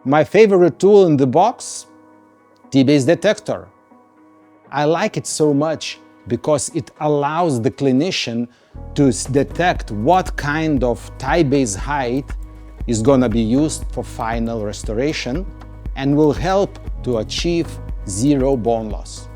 My favorite tool in the box? TiBase Detector. I like it so much because it allows the clinician to detect what kind of TiBase height is going to be used for final restoration and will help to achieve zero bone loss.